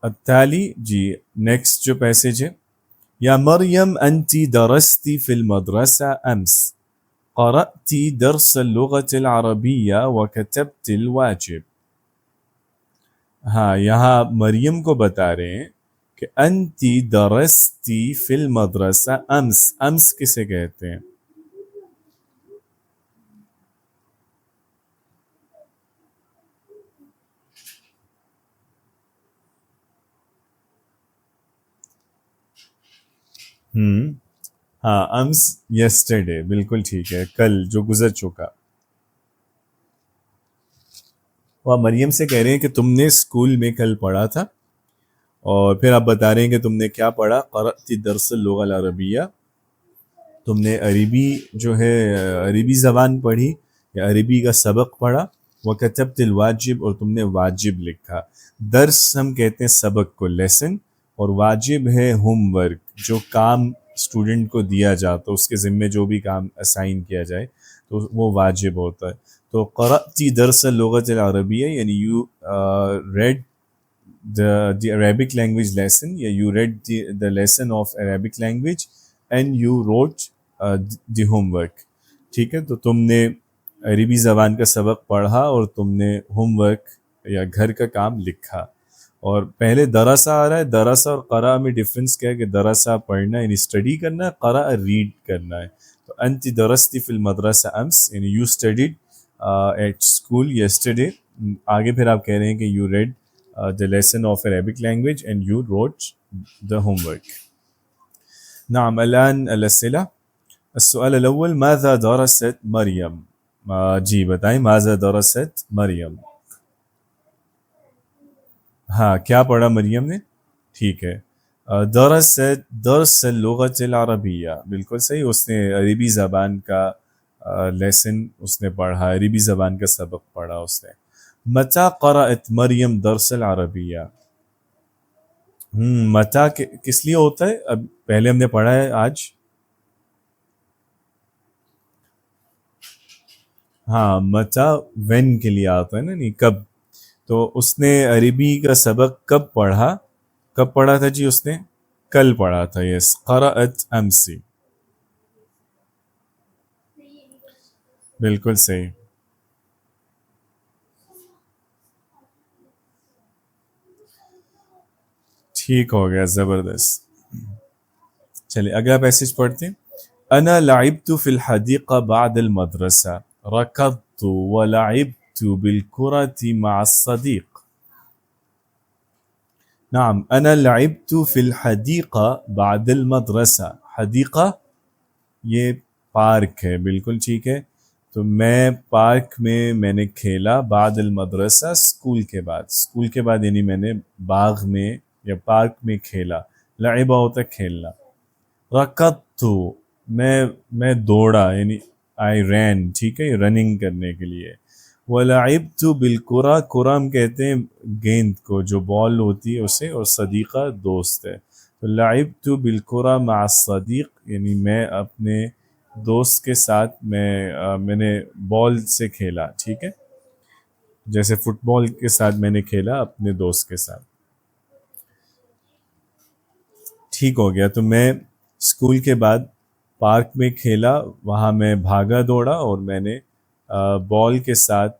A: التالی. جی نیکسٹ جو پیسج ہے. یا مریم انتی درستی فی المدرسہ امس قرأت درس اللغة العربية وكتبت الواجب. ہاں یہاں آپ مریم کو بتا رہے ہیں کہ انتی درستی فی المدرسہ امس. امس کسے کہتے ہیں. ہوں ہاں امس یسٹرڈے بالکل ٹھیک ہے، کل جو گزر چکا. وہ آپ مریم سے کہہ رہے ہیں کہ تم نے اسکول میں کل پڑھا تھا، اور پھر آپ بتا رہے ہیں کہ تم نے کیا پڑھا. قرأت درس اللغة العربیہ، تم نے عربی جو ہے عربی زبان پڑھی یا عربی کا سبق پڑھا. وکتبت الواجب، اور تم نے واجب لکھا. درس ہم کہتے ہیں سبق کو، لیسن، اور واجب ہے ہوم ورک، جو کام اسٹوڈنٹ کو دیا جاتا، اس کے ذمے جو بھی کام اسائن کیا جائے تو وہ واجب ہوتا ہے. تو قرأتی درس اللغة العربیہ یعنی you read the Arabic language lesson. Yeah, you read the lesson of Arabic language and you wrote the homework. ٹھیک ہے، تو تم نے عربی زبان کا سبق پڑھا اور تم نے ہوم ورک یا گھر کا کام لکھا. اور پہلے درسہ آ رہا ہے. درسہ اور قرأ میں ڈفرینس کیا ہے کہ درسہ پڑھنا یعنی اسٹڈی کرنا ہے، قرأ ریڈ کرنا ہے. تو انت درستی فی المدرسہ امس، یعنی you studied at school yesterday. آگے پھر آپ کہہ رہے ہیں کہ you read the lesson of Arabic language and you wrote the homework. نعم. الآن الأسئلة. السؤال الأول، ماذا درست مريم؟ جی بتائیں، ماذا درست مریم؟ ہاں کیا پڑھا مریم نے؟ ٹھیک ہے. درست درس اللغة العربیہ، بالکل صحیح. اس نے عربی زبان کا لیسن اس نے پڑھا، عربی زبان کا سبق پڑھا اس نے. متى قرأت مریم درس العربیہ؟ متا کس لیے ہوتا ہے؟ اب پہلے ہم نے پڑھا ہے آج. ہاں متا وین کے لیے آتا ہے نا، نہیں کب. تو اس نے عربی کا سبق کب پڑھا؟ کب پڑھا تھا جی اس نے؟ کل پڑھا تھا. یس، قرأت امسی، بالکل صحیح. ٹھیک ہو گیا، زبردست. چلیے اگلا پیسج پڑھتے ہیں. انا لعبت فی الحدیقہ بعد المدرسہ، رکضت ولعبت بالکرة مع الصدیق. نعم، انا لعبت فی الحدیقہ بعد المدرسہ. حدیقہ یہ پارک ہے، بالکل ٹھیک ہے. تو میں پارک میں نے کھیلا، بعد المدرسہ اسکول کے بعد. اسکول کے بعد یعنی میں نے باغ میں یا پارک میں کھیلا. لعبہ ہوتا ہے کھیلنا. رکضت میں دوڑا یعنی آئی رین، ٹھیک ہے، رننگ کرنے کے لیے. ولعبت بالکرہ، کرہ ہم کہتے ہیں گیند کو، جو بال ہوتی ہے اسے، اور صدیقہ دوست ہے. تو لعبت بالکرہ مع الصدیق یعنی میں اپنے دوست کے ساتھ میں نے بال سے کھیلا. ٹھیک ہے، جیسے فٹ بال کے ساتھ میں نے کھیلا اپنے دوست کے ساتھ. ٹھیک ہو گیا. تو میں اسکول کے بعد پارک میں کھیلا، وہاں میں بھاگا دوڑا اور میں نے بال کے ساتھ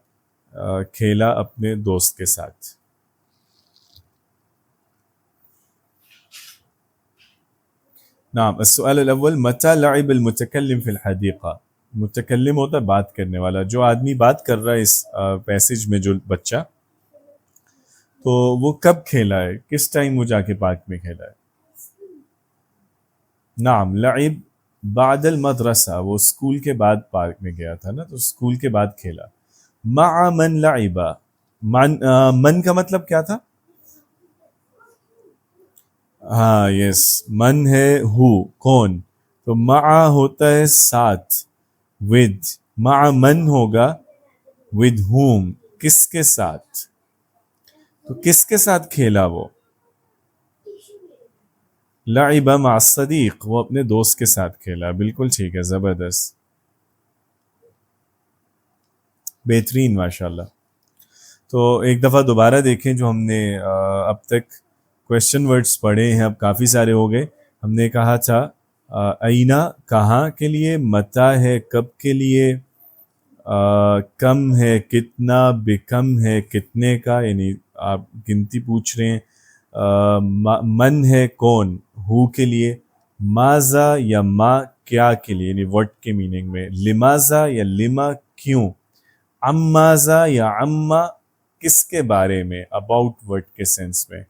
A: کھیلا اپنے دوست کے ساتھ. نعم. السؤال الاول، متى لعب المتکلم فی الحدیقہ؟ متکلم ہوتا ہے بات کرنے والا، جو آدمی بات کر رہا ہے اس پیسج میں، جو بچہ، تو وہ کب کھیلا ہے، کس ٹائم وہ جا کے پارک میں کھیلا ہے؟ نعم، لعب بعد المدرسہ، وہ اسکول کے بعد پارک میں گیا تھا نا، تو اسکول کے بعد کھیلا. مع من لعبا، من کا مطلب کیا تھا؟ ہاں یس، من ہے ہو، کون. تو مع ہوتا ہے ساتھ، ود. مع من ہوگا ود ہوم، کس کے ساتھ. تو کس کے ساتھ کھیلا وہ؟ لعب مع الصدیق، وہ اپنے دوست کے ساتھ کھیلا. بالکل ٹھیک ہے، زبردست، بہترین، ماشاءاللہ. تو ایک دفعہ دوبارہ دیکھیں جو ہم نے اب تک کویشچن ورڈز پڑھے ہیں، اب کافی سارے ہو گئے. ہم نے کہا تھا اینا کہاں کے لیے، متا ہے کب کے لیے، کم ہے کتنا، بکم ہے کتنے کا، یعنی آپ گنتی پوچھ رہے ہیں. من ہے کون، ہو کے لیے. ماذا یا ما کیا کے لیے، یعنی وٹ کے میننگ میں. لماذا یا لما کیوں. اماذا یا اما کس کے بارے میں، اباؤٹ وٹ کے سینس میں.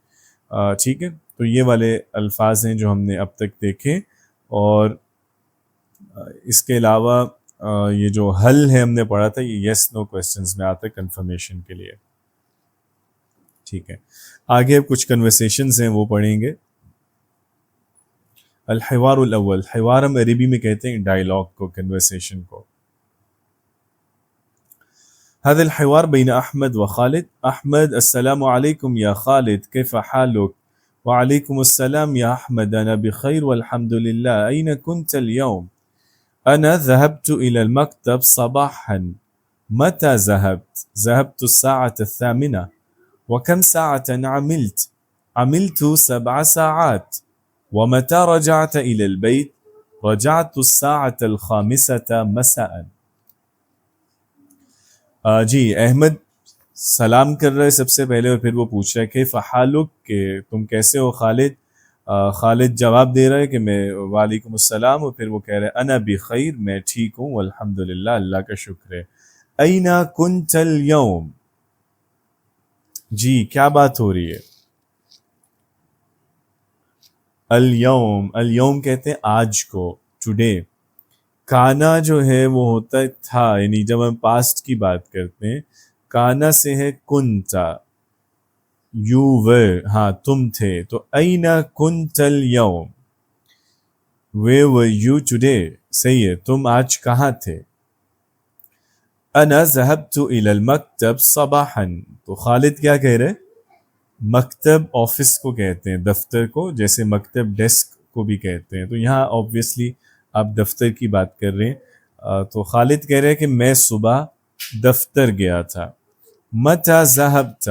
A: ٹھیک ہے، تو یہ والے الفاظ ہیں جو ہم نے اب تک دیکھے. اور اس کے علاوہ یہ جو حل ہے ہم نے پڑھا تھا، یہ یس نو کویسچنز میں آتا ہے کنفرمیشن کے لیے. ٹھیک ہے، آگے اب کچھ کنورسیشنز ہیں وہ پڑھیں گے. الحوار الاول، حوار ہم عربی میں کہتے ہیں ڈائلاگ کو، کنورسیشن کو. هذا الحوار بين أحمد وخالد. أحمد: السلام عليكم يا خالد، كيف حالك؟ وعليكم السلام يا أحمد، أنا بخير والحمد لله، أين كنت اليوم؟ أنا ذهبت إلى المكتب صباحا. متى ذهبت؟ ذهبت الساعة 8. وكم ساعة عملت؟ عملت 7 ساعات. ومتى رجعت إلى البيت؟ رجعت الساعة 5 مساء. جی احمد سلام کر رہے سب سے پہلے، اور پھر وہ پوچھ رہا ہے کیف حالک، کہ تم کیسے ہو خالد. خالد جواب دے رہا ہے کہ میں وعلیکم السلام، اور پھر وہ کہہ رہے ہیں انا بخیر، میں ٹھیک ہوں، والحمدللہ، اللہ کا شکر ہے. این کنت اليوم، جی کیا بات ہو رہی ہے. اليوم، اليوم کہتے ہیں آج کو، ٹوڈے. کانا جو ہے وہ ہوتا ہے تھا، یعنی جب ہم پاسٹ کی بات کرتے ہیں، کانا سے ہے کنتا، یو ور، ہاں تم تھے. تو این کنت اليوم، ویئر ور یو ٹوڈے، صحیح ہے، تم آج کہاں تھے. انا ذهبت الى المکتب صباحا، تو خالد کیا کہہ رہے، مکتب آفس کو کہتے ہیں، دفتر کو، جیسے مکتب ڈیسک کو بھی کہتے ہیں. تو یہاں آبویسلی آپ دفتر کی بات کر رہے ہیں. تو خالد کہہ رہے ہیں کہ میں صبح دفتر گیا تھا. متى ذهبت،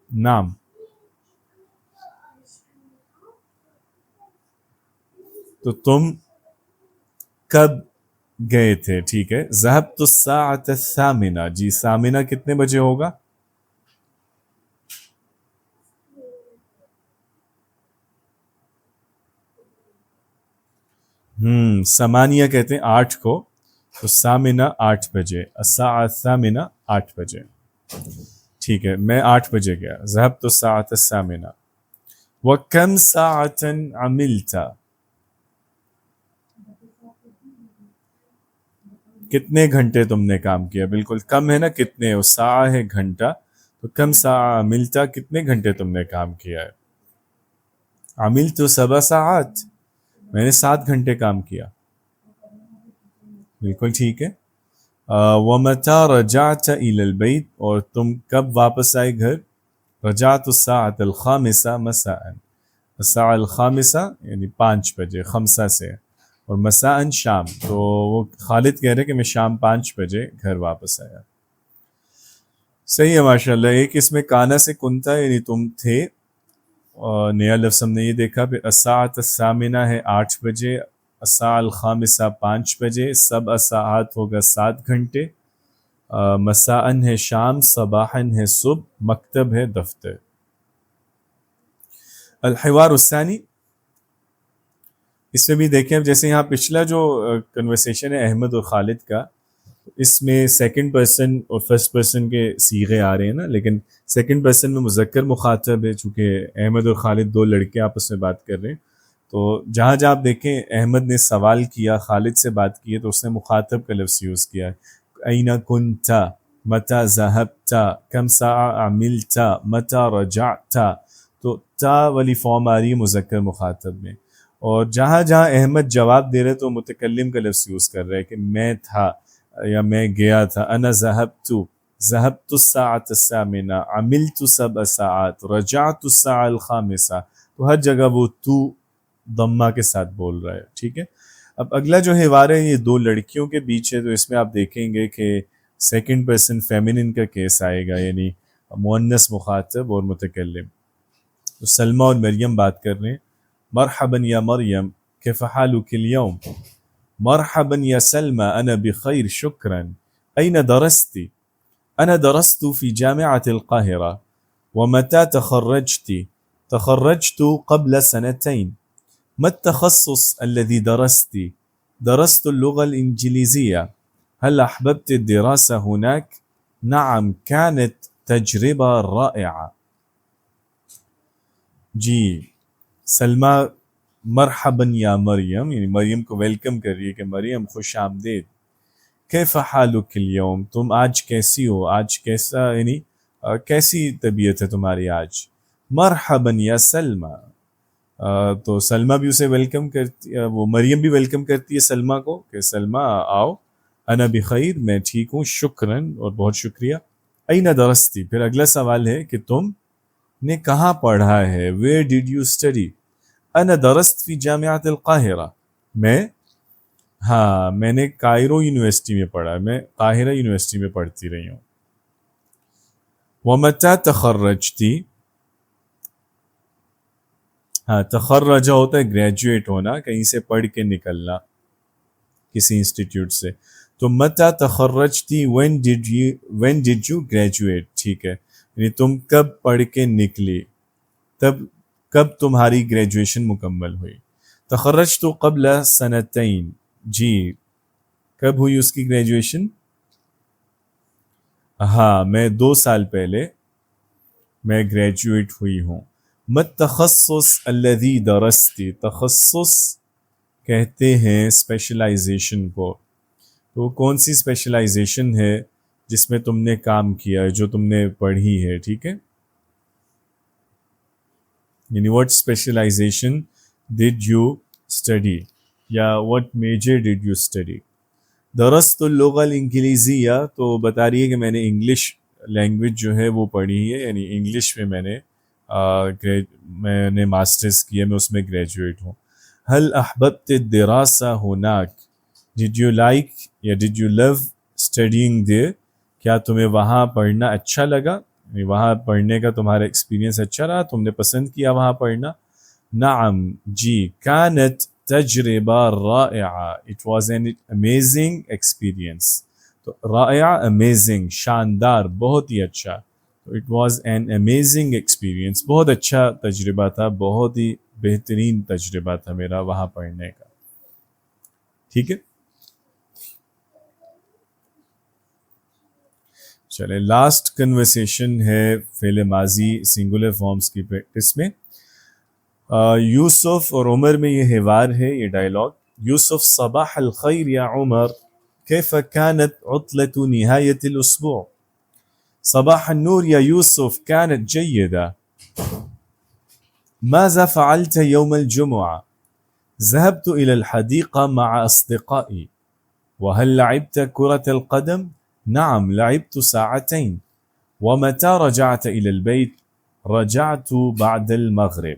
A: نام، تو تم کب گئے تھے. ٹھیک ہے، ذهبت الساعة 8، جی 8 کتنے بجے ہوگا. ثمانیہ کہتے ہیں 8 کو، تو 8 8 بجے، الساعة 8 8 بجے. ٹھیک ہے، میں 8 بجے گیا. ذهبت الساعة 8. وكم ساعة عملت، کتنے گھنٹے تم نے کام کیا. بالکل، کم ہے نا کتنے، اور ساعہ ہے گھنٹہ، تو کم ساعة عملت، کتنے گھنٹے تم نے کام کیا ہے. عملت 7 ساعات، میں نے 7 گھنٹے کام کیا. بالکل ٹھیک ہے. ومتى رجعت الى البيت، اور تم کب واپس آئے گھر. رجعت الساعة 5 مساء، الساعة 5 یعنی 5 بجے، 5 سے، اور مساء شام. تو وہ خالد کہہ رہے کہ میں شام 5 بجے گھر واپس آیا. صحیح ہے ماشاء اللہ. ایک اس میں کانا سے کنتا یعنی تم تھے، اور نیا لفظ ہم نے یہ دیکھا. پھر الساعة 8 ہے 8 بجے، الساعة 5 5 بجے، 7 ساعات ہوگا 7 گھنٹے، مساءً ہے شام، صباحاً ہے صبح، مکتب ہے دفتر. الحوار الثانی، اس میں بھی دیکھیں اب جیسے یہاں پچھلا جو کنورسیشن ہے احمد اور خالد کا، اس میں سیکنڈ پرسن اور فرسٹ پرسن کے صیغے آ رہے ہیں نا، لیکن سیکنڈ پرسن میں مذکر مخاطب ہے، چونکہ احمد اور خالد 2 لڑکے آپس میں بات کر رہے ہیں. تو جہاں جہاں آپ دیکھیں احمد نے سوال کیا، خالد سے بات کی ہے، تو اس نے مخاطب کا لفظ یوز کیا ہے. این کنت، متى ذهبت، کم ساعة عملت، متى رجعت. تو تا والی فارم آ رہی ہے مذکر مخاطب میں. اور جہاں جہاں احمد جواب دے رہے تو متکلم کا لفظ یوز کر رہے کہ میں تھا یا میں گیا تھا. انا ذهبت الساعة 8، عملت 7 ساعات، رجعت الساعة 5. تو ہر جگہ وہ تو ضمہ کے ساتھ بول رہا ہے. ٹھیک ہے. اب اگلا جو حوار ہے یہ 2 لڑکیوں کے بیچ ہے، تو اس میں آپ دیکھیں گے کہ سیکنڈ پرسن فیمنن کا کیس آئے گا، یعنی مؤنث مخاطب اور متکلم. تو سلمہ اور مریم بات کر رہے ہیں. مرحبا یا مریم، کیف حالک اليوم. مرحبا یا سلمى، انا بخیر شکرا. این درستی؟ انا درست في جامعة القاهرة. ومتى تخرجت؟ تخرجت قبل 2 سنين. ما التخصص الذي درست؟ درست اللغة الإنجليزية. هل أحببت الدراسة هناك؟ نعم، كانت تجربة رائعة. جی سلمہ مرحبا یا مریم، یعنی مریم کو ویلکم کر رہی ہے کہ مریم خوش آمدید. کیف حالک اليوم، تم آج کیسی ہو، آج کیسا، یعنی کیسی طبیعت ہے تمہاری آج. مرحبا یا سلمہ، تو سلمہ بھی اسے ویلکم کرتی، وہ مریم بھی ویلکم کرتی ہے سلمہ کو کہ سلمہ آؤ. انا بخیر، میں ٹھیک ہوں، شکراً اور بہت شکریہ. این درستی، پھر اگلا سوال ہے کہ تم نے کہاں پڑھا ہے. Where did you study. انا درست فی جامعۃ القاہرہ، میں، ہاں میں نے کائرو یونیورسٹی میں پڑھا، میں قاہرہ یونیورسٹی میں پڑھتی رہی ہوں. ومتى تخرجتی، ہاں تخرجہ ہوتا ہے گریجویٹ ہونا، کہیں سے پڑھ کے نکلنا کسی انسٹیٹیوٹ سے. تو متى تخرجتی، when did you graduate، ٹھیک ہے، یعنی تم کب پڑھ کے نکلی، تب کب تمہاری گریجویشن مکمل ہوئی. تخرجت قبل سنتین، جی کب ہوئی اس کی گریجویشن. ہاں میں 2 سال پہلے میں گریجویٹ ہوئی ہوں. مت تخصص الذی درستی، تخصص کہتے ہیں اسپیشلائزیشن کو. تو کون سی اسپیشلائزیشن ہے جس میں تم نے کام کیا ہے، جو تم نے پڑھی ہے، ٹھیک ہے. یعنی what specialization did you study، یا what major did you study. درست اللغہ الانگلیزیہ، تو بتا رہی ہے کہ میں نے انگلش لینگویج جو ہے وہ پڑھی ہے، یعنی انگلش میں میں نے ماسٹرز کیا، میں اس میں گریجویٹ ہوں. هل احببت الدراسة هناك، did you like یا did you love studying there، کیا تمہیں وہاں پڑھنا اچھا لگا، وہاں پڑھنے کا تمہارا ایکسپیرینس اچھا رہا، تم نے پسند کیا وہاں پڑھنا. نعم، جی. كانت تجربہ رائعہ، it was an amazing experience. تو رائع امیزنگ، شاندار، بہت ہی اچھا. تو it was an amazing experience، بہت اچھا تجربہ تھا، بہت ہی بہترین تجربہ تھا میرا وہاں پڑھنے کا. ٹھیک ہے، چلے لاسٹ کنورسیشن ہے فعل ماضی سنگولر فارمز کی پریکٹس میں. یوسف اور عمر میں یہ حوار ہے، یہ ڈائلاگ. یوسف صباح الخیر یا عمر، کیف كانت عطلة نهاية الأسبوع. صباح النور يا يوسف، كانت جيدة. ماذا فعلت يوم الجمعة. ذهبت إلى الحديقة مع أصدقائي. وهل لعبت كرة القدم. نعم لعبت ساعتين. ومتى رجعت إلى البيت. رجعت بعد المغرب.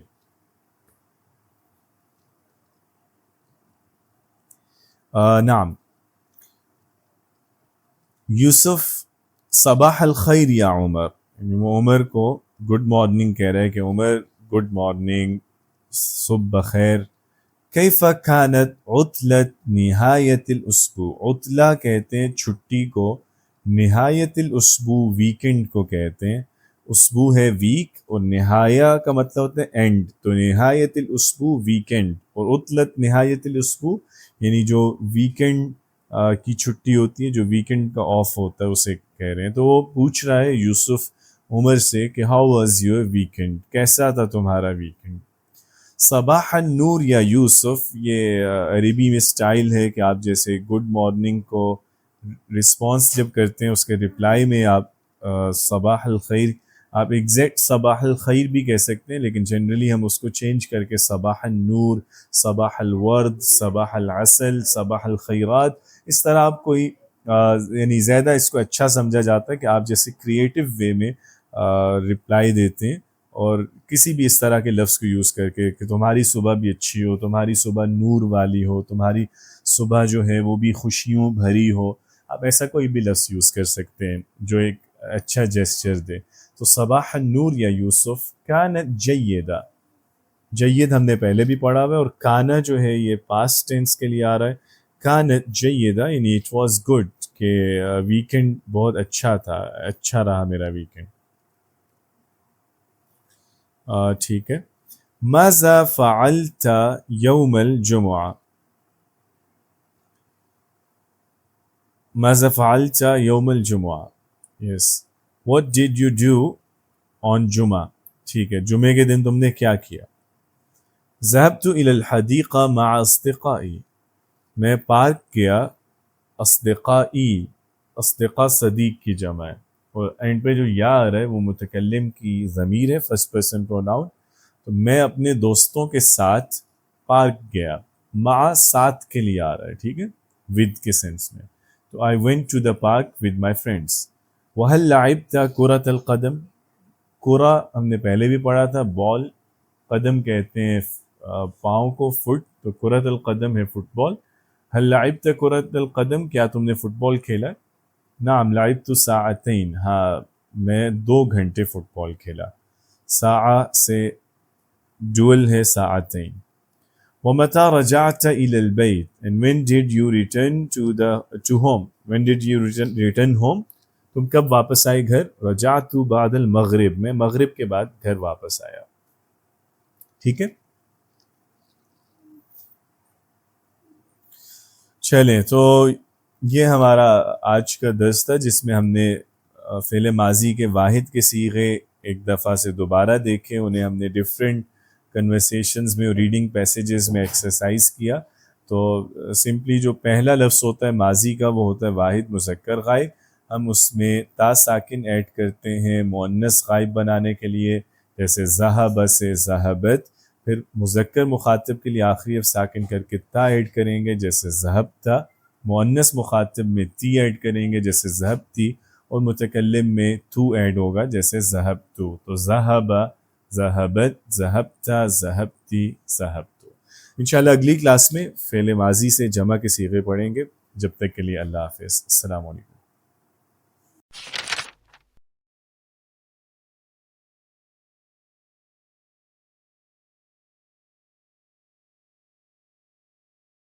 A: نعم. یوسف صباح الخیر یا عمر، وہ عمر کو گڈ مارننگ کہہ رہے کہ عمر گڈ مارننگ، صبح بخیر. کیف کانت عطلت نہایت الاسبوع، عطلہ کہتے ہیں چھٹی کو، نہایت الاسبوع ویکنڈ کو کہتے ہیں. اسبوع ہے ویک اور نہایا کا مطلب ہوتا ہے اینڈ، تو نہایت الاسبوع ویکنڈ، اور عطلت نہایت الاسبوع یعنی جو ویکنڈ کی چھٹی ہوتی ہے، جو ویکنڈ کا آف ہوتا ہے اسے کہہ رہے ہیں. تو وہ پوچھ رہا ہے یوسف عمر سے کہ ہاؤ واز یور ویکنڈ، کیسا تھا تمہارا ویکنڈ. صباح النور یا یوسف، یہ عربی میں سٹائل ہے کہ آپ جیسے گڈ مارننگ کو رسپانس جب کرتے ہیں اس کے رپلائی میں آپ صباح الخیر، آپ ایگزیکٹ صباح الخیر بھی کہہ سکتے ہیں، لیکن جنرلی ہم اس کو چینج کر کے صباح النور، صباح الورد، صباح العسل، صباح الخیرات، اس طرح آپ کوئی یعنی زیادہ اس کو اچھا سمجھا جاتا ہے کہ آپ جیسے کریٹیو وے میں رپلائی دیتے ہیں، اور کسی بھی اس طرح کے لفظ کو یوز کر کے کہ تمہاری صبح بھی اچھی ہو، تمہاری صبح نور والی ہو، تمہاری صبح جو ہے وہ بھی خوشیوں بھری ہو، آپ ایسا کوئی بھی لفظ یوز کر سکتے ہیں جو ایک اچھا جیسچر دے. تو صباح النور یا یوسف، کانت جیدہ، جید ہم نے پہلے بھی پڑھا ہوا ہے، اور کانا جو ہے یہ پاسٹ ٹینس کے لیے آ رہا ہے. کانت جیدہ یعنی اٹ واز گڈ، کہ ویکنڈ بہت اچھا تھا، اچھا رہا میرا ویکنڈ. ٹھیک ہے. ماذا فعلت یوم الجمعہ، ماذا فعلت یوم الجمعہ، یس what did you do on جمعہ. ٹھیک ہے، جمعے کے دن تم نے کیا کیا. ذهبت إلى الحديقة مع أصدقائي، میں پارک گیا، اصدقائی، اصدقاء صدیق کی جمع ہے، اور اینڈ پہ جو یا آ رہا ہے وہ متکلم کی ضمیر ہے، فرسٹ پرسن پروناؤن، تو میں اپنے دوستوں کے ساتھ پارک گیا، مع ساتھ کے لیے آ رہا ہے، ٹھیک ہے، ود کے سینس میں، تو I went to the park with my friends. وہل لعبت کرۃ القدم، کرہ ہم نے پہلے بھی پڑھا تھا، بال، قدم کہتے ہیں پاؤں کو، فٹ، تو کرۃ القدم ہے فٹ بال۔ هل لعبت کرۃ القدم، کیا تم نے فٹ بال کھیلا؟ نعم لعبت ساعتین، ہاں میں 2 گھنٹے فٹ بال کھیلا، ساعہ سے ڈول ہے ساعتین۔ ومتى رجعت إلى البيت، and when did you return to home، when did you return home، تم کب واپس آئے گھر؟ رجعت بعد المغرب، میں مغرب کے بعد گھر واپس آیا، ٹھیک ہے۔ چلیں، تو یہ ہمارا آج کا درس تھا، جس میں ہم نے فعل ماضی کے واحد کے صیغے ایک دفعہ سے دوبارہ دیکھے، انہیں ہم نے ڈیفرنٹ کنورسیشنز میں اور ریڈنگ پیسیجز میں ایکسرسائز کیا۔ تو سمپلی جو پہلا لفظ ہوتا ہے ماضی کا وہ ہوتا ہے واحد مذکر غائب، ہم اس میں تا ساکن ایڈ کرتے ہیں مؤنث غائب بنانے کے لیے، جیسے ذہب سے ذہبت، پھر مذکر مخاطب کے لیے آخری ساکن کر کے تا ایڈ کریں گے جیسے ذہبتا، مؤنث مخاطب میں تی ایڈ کریں گے جیسے ذہبتی، اور متکلم میں تو ایڈ ہوگا جیسے ذہبتو، تو ذہب، ذہبت، ذہبتا، ذہبتی، ذہبتو۔ انشاءاللہ اگلی کلاس میں فعل ماضی سے جمع کے صیغے پڑھیں گے۔ جب تک کے لیے اللہ حافظ، السلام علیکم۔